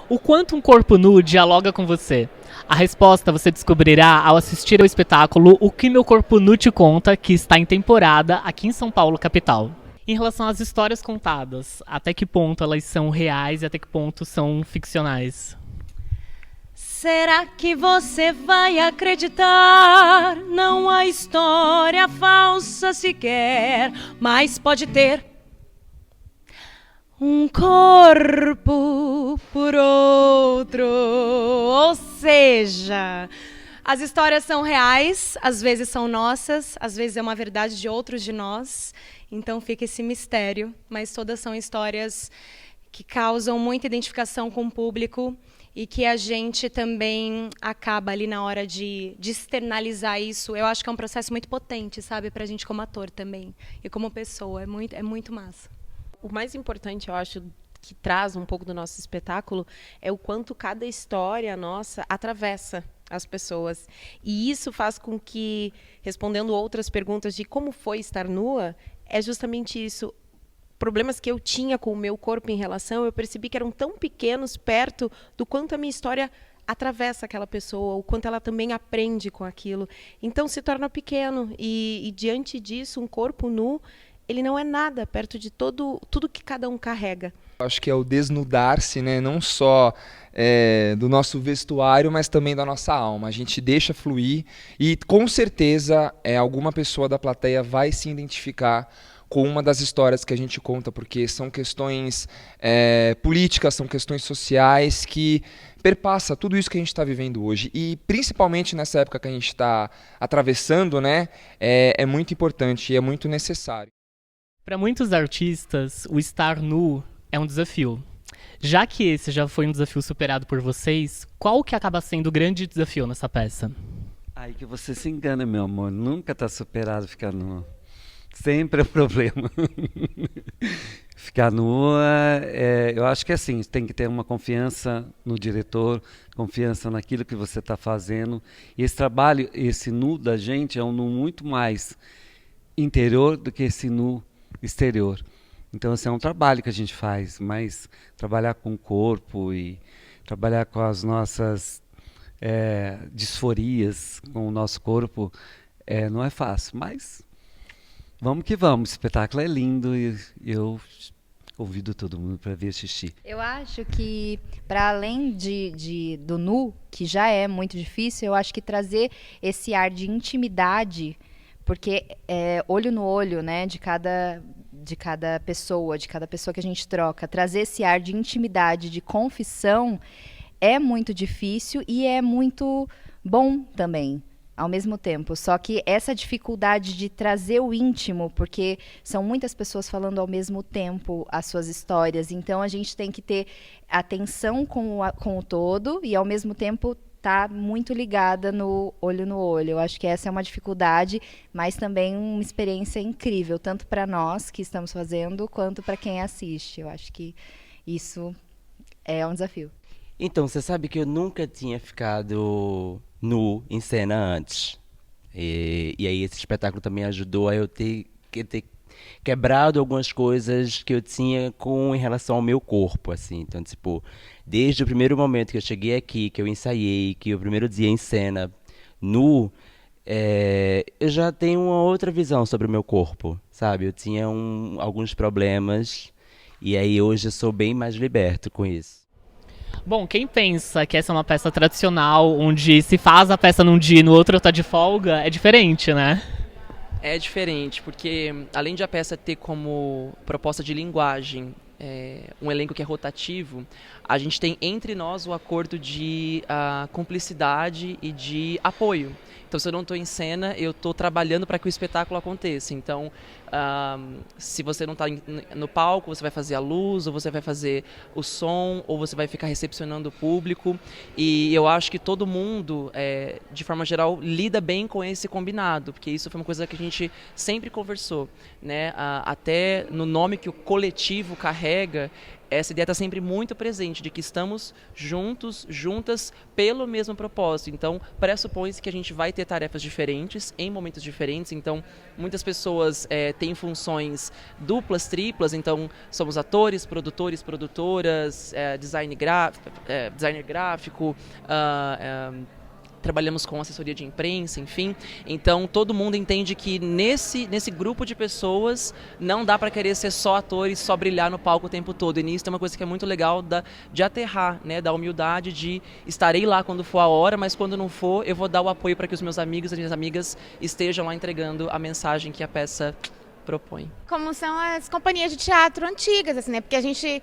O quanto um corpo nu dialoga com você? A resposta você descobrirá ao assistir ao espetáculo O que Meu Corpo Nu Te Conta, que está em temporada aqui em São Paulo, capital. Em relação às histórias contadas, até que ponto elas são reais e até que ponto são ficcionais? Será que você vai acreditar? Não há história falsa sequer, mas pode ter um corpo por outro. Ou seja, as histórias são reais, às vezes são nossas, às vezes é uma verdade de outros de nós. Então fica esse mistério, mas todas são histórias que causam muita identificação com o público e que a gente também acaba ali na hora de externalizar isso. Eu acho que é um processo muito potente, sabe, pra gente como ator também e como pessoa. É muito massa. O mais importante, eu acho, que traz um pouco do nosso espetáculo é o quanto cada história nossa atravessa as pessoas. E isso faz com que, respondendo outras perguntas de como foi estar nua, é justamente isso. Problemas que eu tinha com o meu corpo em relação, eu percebi que eram tão pequenos perto do quanto a minha história atravessa aquela pessoa, o quanto ela também aprende com aquilo. Então se torna pequeno e diante disso, um corpo nu, ele não é nada perto de tudo que cada um carrega. Acho que é o desnudar-se, né? Não só do nosso vestuário, mas também da nossa alma. A gente deixa fluir e com certeza alguma pessoa da plateia vai se identificar com uma das histórias que a gente conta, porque são questões políticas, são questões sociais que perpassa tudo isso que a gente está vivendo hoje. E principalmente nessa época que a gente está atravessando, né? É muito importante e é muito necessário. Para muitos artistas, o estar nu é um desafio. Já que esse já foi um desafio superado por vocês, qual que acaba sendo o grande desafio nessa peça? Aí que você se engana, meu amor. Nunca está superado ficar nu. Sempre é problema. Ficar nua, eu acho que é assim, tem que ter uma confiança no diretor, confiança naquilo que você está fazendo. E esse trabalho, esse nu da gente é um nu muito mais interior do que esse nu exterior. Então, assim, é um trabalho que a gente faz, mas trabalhar com o corpo e trabalhar com as nossas disforias, com o nosso corpo, não é fácil, mas vamos que vamos. O espetáculo é lindo e eu convido todo mundo para vir assistir. Eu acho que, para além do nu, que já é muito difícil, eu acho que trazer esse ar de intimidade, porque olho no olho, né, de cada pessoa, de cada pessoa que a gente troca, trazer esse ar de intimidade, de confissão, é muito difícil e é muito bom também, ao mesmo tempo. Só que essa dificuldade de trazer o íntimo, porque são muitas pessoas falando ao mesmo tempo as suas histórias, então a gente tem que ter atenção com o todo e, ao mesmo tempo, tá muito ligada no olho. Eu acho que essa é uma dificuldade, mas também uma experiência incrível, tanto para nós que estamos fazendo, quanto para quem assiste. Eu acho que isso é um desafio. Então, você sabe que eu nunca tinha ficado nu em cena antes. E aí esse espetáculo também ajudou a eu ter quebrado algumas coisas que eu tinha em relação ao meu corpo, assim. Então, tipo, desde o primeiro momento que eu cheguei aqui, que eu ensaiei, que o primeiro dia em cena, nu, eu já tenho uma outra visão sobre o meu corpo, sabe? Eu tinha alguns problemas e aí hoje eu sou bem mais liberto com isso. Bom, quem pensa que essa é uma peça tradicional, onde se faz a peça num dia e no outro tá de folga, é diferente, né? É diferente, porque além de a peça ter como proposta de linguagem um elenco que é rotativo, a gente tem entre nós o acordo de cumplicidade e de apoio. Então, se eu não estou em cena, eu estou trabalhando para que o espetáculo aconteça. Então, se você não está no palco, você vai fazer a luz, ou você vai fazer o som, ou você vai ficar recepcionando o público. E eu acho que todo mundo, de forma geral, lida bem com esse combinado, porque isso foi uma coisa que a gente sempre conversou, né? Até no nome que o coletivo carrega, essa ideia está sempre muito presente, de que estamos juntos, juntas, pelo mesmo propósito. Então, pressupõe-se que a gente vai ter tarefas diferentes, em momentos diferentes. Então, muitas pessoas têm funções duplas, triplas. Então, somos atores, produtores, produtoras, designer gráfico, trabalhamos com assessoria de imprensa, enfim. Então, todo mundo entende que nesse grupo de pessoas não dá para querer ser só ator e só brilhar no palco o tempo todo. E nisso tem uma coisa que é muito legal de aterrar, né? Da humildade de estarei lá quando for a hora, mas quando não for, eu vou dar o apoio para que os meus amigos e as minhas amigas estejam lá entregando a mensagem que a peça propõe. Como são as companhias de teatro antigas, assim, né? Porque a gente...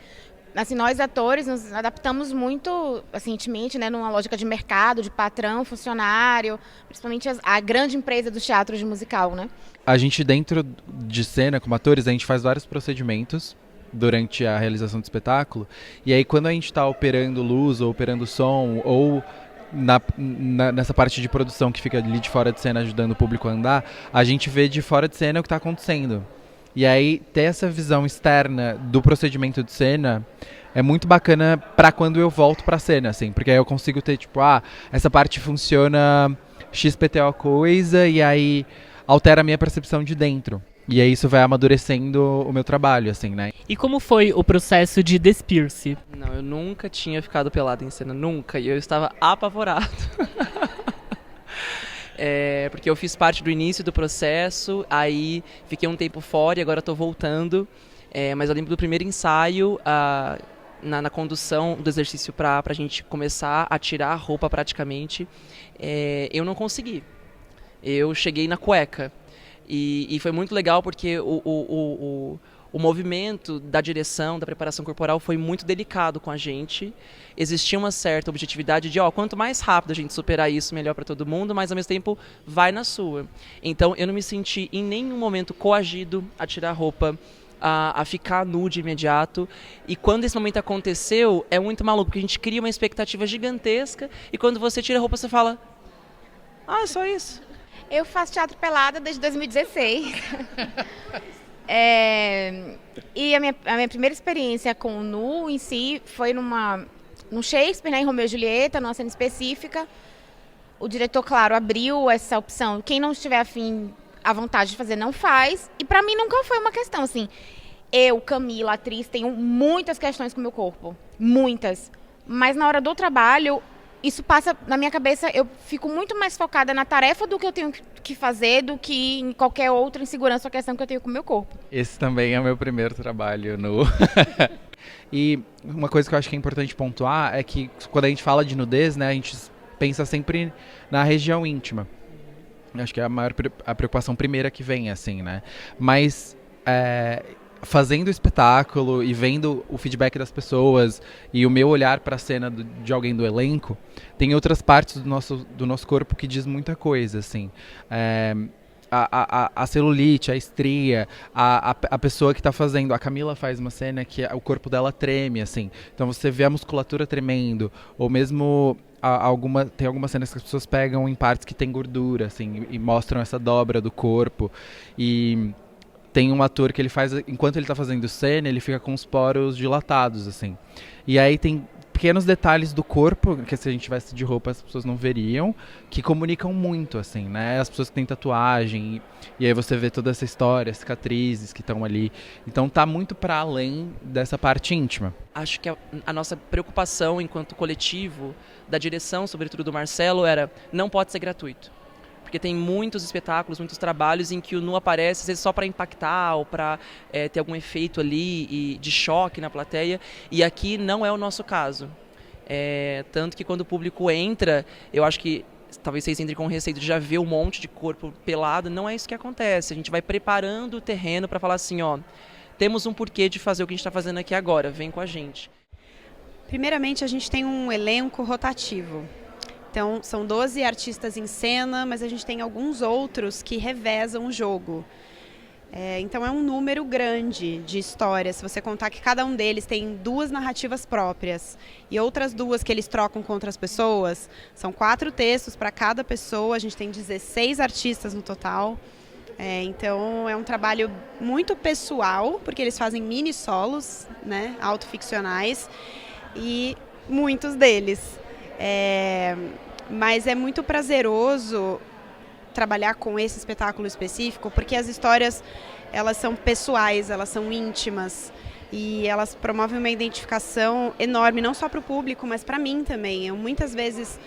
Assim, nós atores nos adaptamos muito recentemente, né, numa lógica de mercado, de patrão, funcionário, principalmente a grande empresa dos teatros de musical, né? A gente dentro de cena, como atores, a gente faz vários procedimentos durante a realização do espetáculo, e aí quando a gente está operando luz ou operando som, ou nessa parte de produção que fica ali de fora de cena ajudando o público a andar, a gente vê de fora de cena o que está acontecendo. E aí, ter essa visão externa do procedimento de cena é muito bacana pra quando eu volto pra cena, assim. Porque aí eu consigo ter, tipo, essa parte funciona XPTO coisa, e aí altera a minha percepção de dentro. E aí isso vai amadurecendo o meu trabalho, assim, né? E como foi o processo de despir-se? Não, eu nunca tinha ficado pelado em cena, nunca. E eu estava apavorado. Porque eu fiz parte do início do processo, aí fiquei um tempo fora e agora estou voltando. Mas eu lembro do primeiro ensaio, na condução do exercício para a gente começar a tirar a roupa praticamente. Eu não consegui. Eu cheguei na cueca. E foi muito legal porque o movimento da direção, da preparação corporal foi muito delicado com a gente. Existia uma certa objetividade de, quanto mais rápido a gente superar isso, melhor para todo mundo, mas ao mesmo tempo vai na sua. Então eu não me senti em nenhum momento coagido a tirar a roupa, a ficar nu de imediato. E quando esse momento aconteceu, é muito maluco, porque a gente cria uma expectativa gigantesca e quando você tira a roupa você fala, é só isso. Eu faço teatro pelada desde 2016. E a minha primeira experiência com o nu em si foi no Shakespeare, né, em Romeu e Julieta, numa cena específica. O diretor, claro, abriu essa opção. Quem não estiver à vontade de fazer, não faz. E pra mim nunca foi uma questão, assim. Eu, Camila, atriz, tenho muitas questões com o meu corpo. Muitas. Mas na hora do trabalho, isso passa na minha cabeça, eu fico muito mais focada na tarefa do que eu tenho que fazer do que em qualquer outra insegurança ou questão que eu tenho com o meu corpo. Esse também é o meu primeiro trabalho nu. E uma coisa que eu acho que é importante pontuar é que quando a gente fala de nudez, né, a gente pensa sempre na região íntima. Acho que é a preocupação primeira que vem, assim, né? Mas fazendo o espetáculo e vendo o feedback das pessoas e o meu olhar para a cena de alguém do elenco, tem outras partes do nosso corpo que diz muita coisa, assim. A celulite, a estria, a pessoa que está fazendo. A Camila faz uma cena que o corpo dela treme, assim. Então você vê a musculatura tremendo, ou mesmo tem algumas cenas que as pessoas pegam em partes que tem gordura, assim, e mostram essa dobra do corpo. E tem um ator que ele faz, enquanto ele está fazendo cena, ele fica com os poros dilatados, assim. E aí tem pequenos detalhes do corpo, que se a gente tivesse de roupa as pessoas não veriam, que comunicam muito, assim, né? As pessoas que têm tatuagem, e aí você vê toda essa história, as cicatrizes que estão ali. Então tá muito para além dessa parte íntima. Acho que a nossa preocupação enquanto coletivo, da direção, sobretudo do Marcelo, era não pode ser gratuito. Porque tem muitos espetáculos, muitos trabalhos em que o nu aparece, às vezes só para impactar ou para ter algum efeito ali de choque na plateia. E aqui não é o nosso caso. Tanto que quando o público entra, eu acho que talvez vocês entrem com receio de já ver um monte de corpo pelado. Não é isso que acontece. A gente vai preparando o terreno para falar assim, temos um porquê de fazer o que a gente está fazendo aqui agora, vem com a gente. Primeiramente, a gente tem um elenco rotativo. Então, são 12 artistas em cena, mas a gente tem alguns outros que revezam o jogo. Então, é um número grande de histórias. Se você contar que cada um deles tem 2 narrativas próprias e outras 2 que eles trocam com outras pessoas, são 4 textos para cada pessoa. A gente tem 16 artistas no total. Então é um trabalho muito pessoal, porque eles fazem mini solos, né, autoficcionais, e muitos deles. Mas é muito prazeroso trabalhar com esse espetáculo específico, porque as histórias, elas são pessoais, elas são íntimas, e elas promovem uma identificação enorme, não só para o público, mas para mim também. Eu muitas vezes,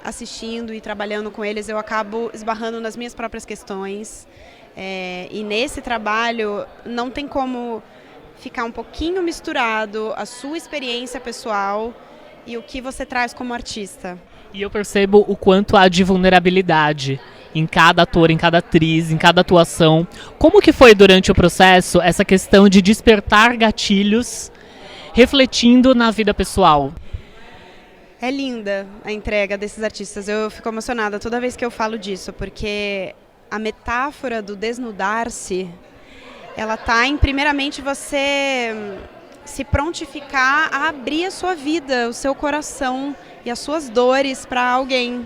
assistindo e trabalhando com eles, eu acabo esbarrando nas minhas próprias questões, e nesse trabalho não tem como ficar um pouquinho misturado a sua experiência pessoal e o que você traz como artista. E eu percebo o quanto há de vulnerabilidade em cada ator, em cada atriz, em cada atuação. Como que foi durante o processo essa questão de despertar gatilhos refletindo na vida pessoal? É linda a entrega desses artistas. Eu fico emocionada toda vez que eu falo disso, porque a metáfora do desnudar-se, ela está em, primeiramente, você se prontificar a abrir a sua vida, o seu coração e as suas dores para alguém.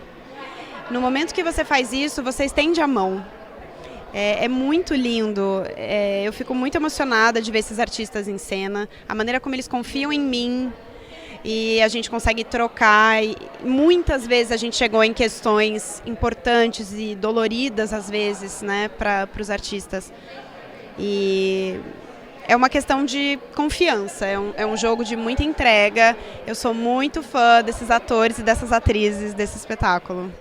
No momento que você faz isso, você estende a mão. É muito lindo. Eu fico muito emocionada de ver esses artistas em cena, a maneira como eles confiam em mim e a gente consegue trocar. E muitas vezes a gente chegou em questões importantes e doloridas, às vezes, né, para os artistas. E é uma questão de confiança, é um jogo de muita entrega. Eu sou muito fã desses atores e dessas atrizes desse espetáculo.